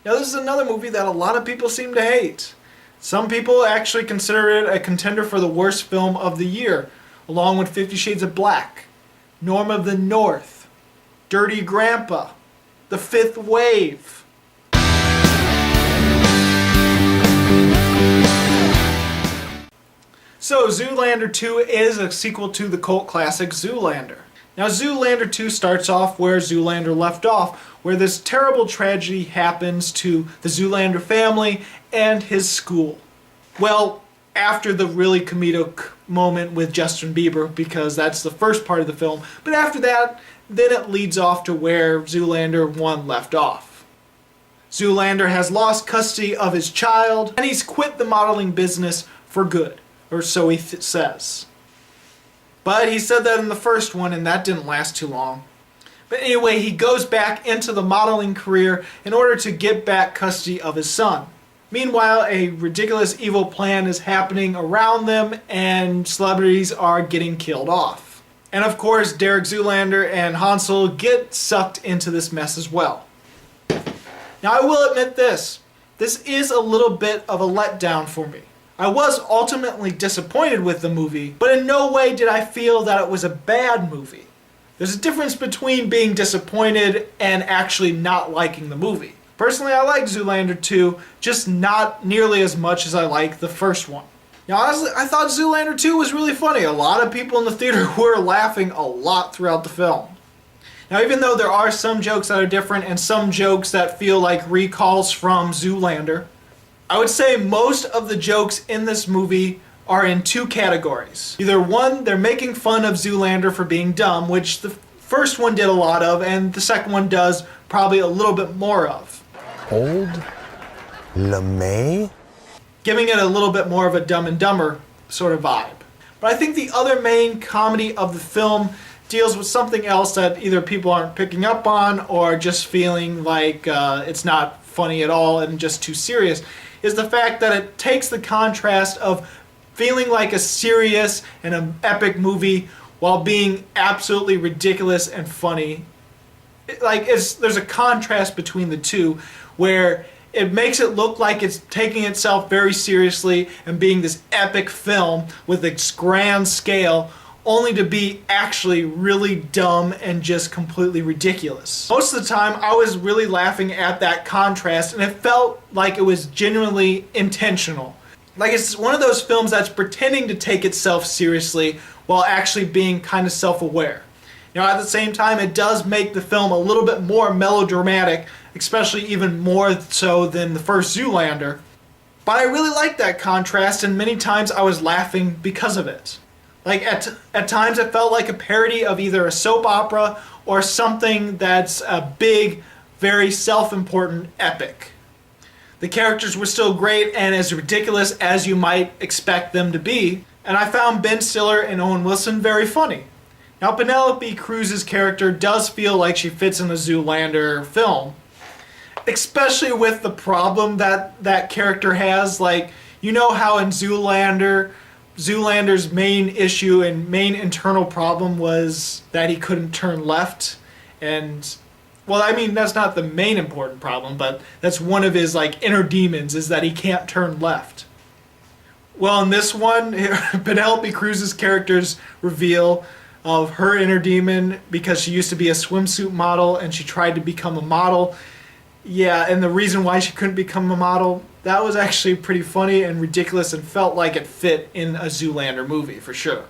Now this is another movie that a lot of people seem to hate. Some people actually consider it a contender for the worst film of the year, along with 50 Shades of Black, Norm of the North, Dirty Grandpa, The Fifth Wave. So Zoolander 2 is a sequel to the cult classic Zoolander. Now Zoolander 2 starts off where Zoolander left off, where this terrible tragedy happens to the Zoolander family and his school. Well, after the really comedic moment with Justin Bieber, because that's the first part of the film, but after that, then it leads off to where Zoolander 1 left off. Zoolander has lost custody of his child, and he's quit the modeling business for good, or so he says. But he said that in the first one, and that didn't last too long. But anyway, he goes back into the modeling career in order to get back custody of his son. Meanwhile, a ridiculous evil plan is happening around them, and celebrities are getting killed off. And of course, Derek Zoolander and Hansel get sucked into this mess as well. Now I will admit this is a little bit of a letdown for me. I was ultimately disappointed with the movie, but in no way did I feel that it was a bad movie. There's a difference between being disappointed and actually not liking the movie. Personally, I liked Zoolander 2, just not nearly as much as I liked the first one. Now honestly, I thought Zoolander 2 was really funny. A lot of people in the theater were laughing a lot throughout the film. Now even though there are some jokes that are different and some jokes that feel like recalls from Zoolander, I would say most of the jokes in this movie are in two categories. Either one, they're making fun of Zoolander for being dumb, which the first one did a lot of, and the second one does probably a little bit more of. Old LeMay? Giving it a little bit more of a Dumb and Dumber sort of vibe. But I think the other main comedy of the film deals with something else that either people aren't picking up on or just feeling like it's not funny at all and just too serious, is the fact that it takes the contrast of feeling like a serious and an epic movie while being absolutely ridiculous and funny. There's a contrast between the two where it makes it look like it's taking itself very seriously and being this epic film with its grand scale, only to be actually really dumb and just completely ridiculous. Most of the time I was really laughing at that contrast, and it felt like it was genuinely intentional. Like it's one of those films that's pretending to take itself seriously while actually being kind of self-aware. You know, at the same time, it does make the film a little bit more melodramatic, especially even more so than the first Zoolander. But I really liked that contrast, and many times I was laughing because of it. Like at times it felt like a parody of either a soap opera or something that's a big, very self-important epic. The characters were still great and as ridiculous as you might expect them to be, and I found Ben Stiller and Owen Wilson very funny. Now Penelope Cruz's character does feel like she fits in a Zoolander film, especially with the problem that that character has. Like, you know how in Zoolander's main issue and main internal problem was that he couldn't turn left, and well, I mean, that's not the main important problem, but that's one of his like inner demons, is that he can't turn left. Well, in this one, Penelope Cruz's character's reveal of her inner demon, because she used to be a swimsuit model and she tried to become a model. Yeah, and the reason why she couldn't become a model, that was actually pretty funny and ridiculous and felt like it fit in a Zoolander movie for sure.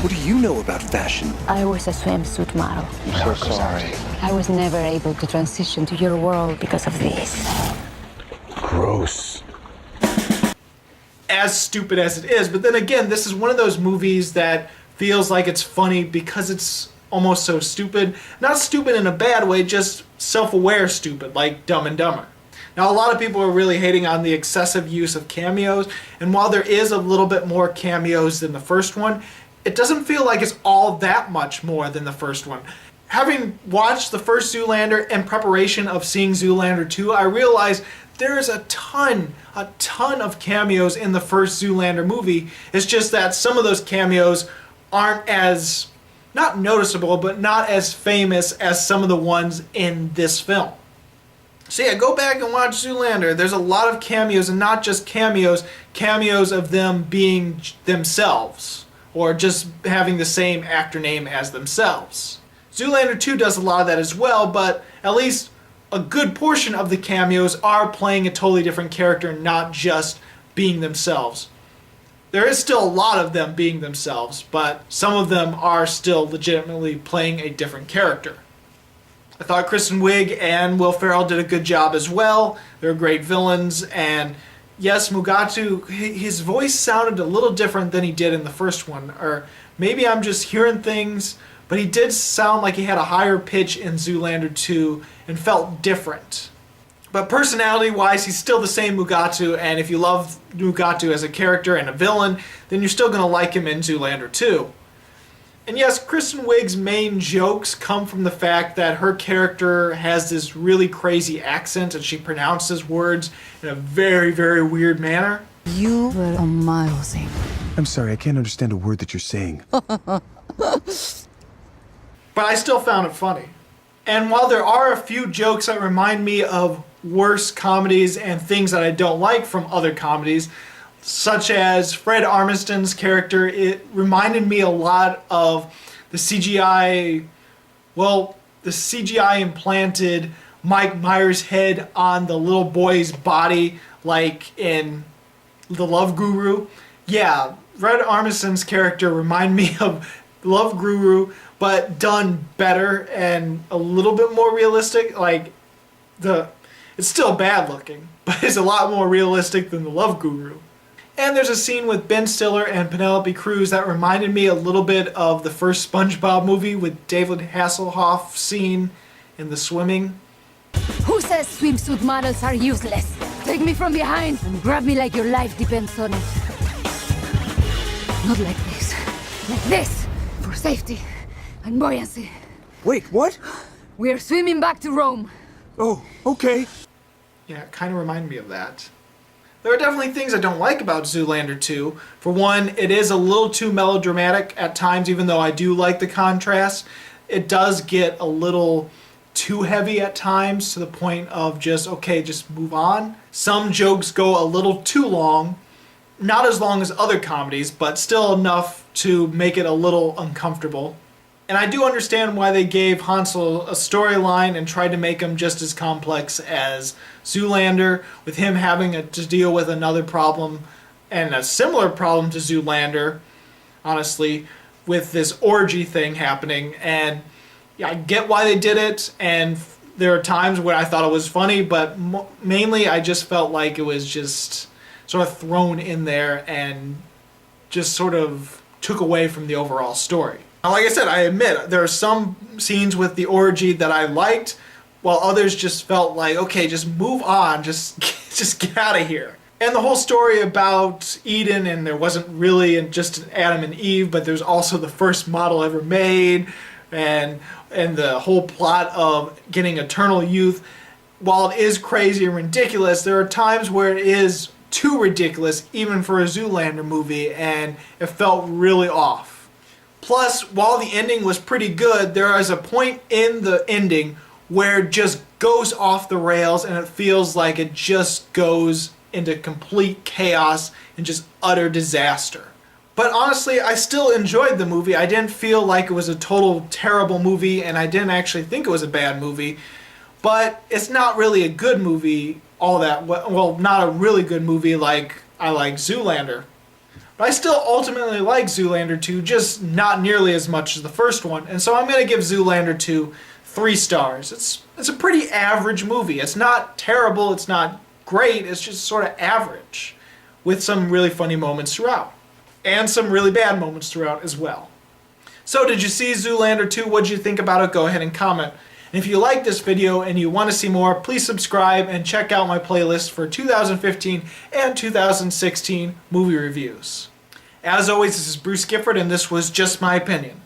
What do you know about fashion? I was a swimsuit model. I'm so sorry. I was never able to transition to your world because of this. Gross. As stupid as it is, but then again, this is one of those movies that feels like it's funny because it's almost so stupid. Not stupid in a bad way, just self-aware stupid, like Dumb and Dumber. Now, a lot of people are really hating on the excessive use of cameos, and while there is a little bit more cameos than the first one, it doesn't feel like it's all that much more than the first one. Having watched the first Zoolander in preparation of seeing Zoolander 2, I realized there's a ton of cameos in the first Zoolander movie. It's just that some of those cameos aren't as, not noticeable, but not as famous as some of the ones in this film. So yeah, go back and watch Zoolander. There's a lot of cameos, and not just cameos, cameos of them being themselves, or just having the same actor name as themselves. Zoolander 2 does a lot of that as well, but at least a good portion of the cameos are playing a totally different character, not just being themselves. There is still a lot of them being themselves, but some of them are still legitimately playing a different character. I thought Kristen Wiig and Will Ferrell did a good job as well. They're great villains, and yes, Mugatu, his voice sounded a little different than he did in the first one, or maybe I'm just hearing things, but he did sound like he had a higher pitch in Zoolander 2 and felt different. But personality-wise, he's still the same Mugatu, and if you love Mugatu as a character and a villain, then you're still going to like him in Zoolander 2. And yes, Kristen Wiig's main jokes come from the fact that her character has this really crazy accent and she pronounces words in a very, very weird manner. You were amazing. I'm sorry, I can't understand a word that you're saying. But I still found it funny. And while there are a few jokes that remind me of worse comedies and things that I don't like from other comedies, such as Fred Armisten's character, it reminded me a lot of the CGI implanted Mike Myers' head on the little boy's body, like in The Love Guru. Yeah, Fred Armisten's character reminded me of Love Guru, but done better and a little bit more realistic. Like, it's still bad looking, but it's a lot more realistic than The Love Guru. And there's a scene with Ben Stiller and Penelope Cruz that reminded me a little bit of the first SpongeBob movie with David Hasselhoff scene in the swimming. Who says swimsuit models are useless? Take me from behind and grab me like your life depends on it. Not like this. Like this. For safety and buoyancy. Wait, what? We're swimming back to Rome. Oh, okay. Yeah, it kind of reminded me of that. There are definitely things I don't like about Zoolander 2. For one, it is a little too melodramatic at times, even though I do like the contrast. It does get a little too heavy at times, to the point of just move on. Some jokes go a little too long. Not as long as other comedies, but still enough to make it a little uncomfortable. And I do understand why they gave Hansel a storyline and tried to make him just as complex as Zoolander, with him having to deal with another problem, and a similar problem to Zoolander, honestly, with this orgy thing happening. And yeah, I get why they did it, and there are times where I thought it was funny, but mainly I just felt like it was just sort of thrown in there and just sort of took away from the overall story. Now, like I said, I admit there are some scenes with the orgy that I liked, while others just felt like, okay, just move on, just get out of here. And the whole story about Eden, and there wasn't really just an Adam and Eve, but there's also the first model ever made, and the whole plot of getting eternal youth. While it is crazy and ridiculous, there are times where it is too ridiculous, even for a Zoolander movie, and it felt really off. Plus, while the ending was pretty good, there is a point in the ending where it just goes off the rails, and it feels like it just goes into complete chaos and just utter disaster. But honestly, I still enjoyed the movie. I didn't feel like it was a total terrible movie, and I didn't actually think it was a bad movie. But it's not really a good movie all that well, not a really good movie like I like Zoolander. But I still ultimately like Zoolander 2, just not nearly as much as the first one. And so I'm going to give Zoolander 2 3 stars. It's a pretty average movie. It's not terrible, it's not great, it's just sort of average, with some really funny moments throughout. And some really bad moments throughout as well. So did you see Zoolander 2? What did you think about it? Go ahead and comment. And if you like this video and you want to see more, please subscribe and check out my playlist for 2015 and 2016 movie reviews. As always, this is Bruce Gifford, and this was Just My Opinion.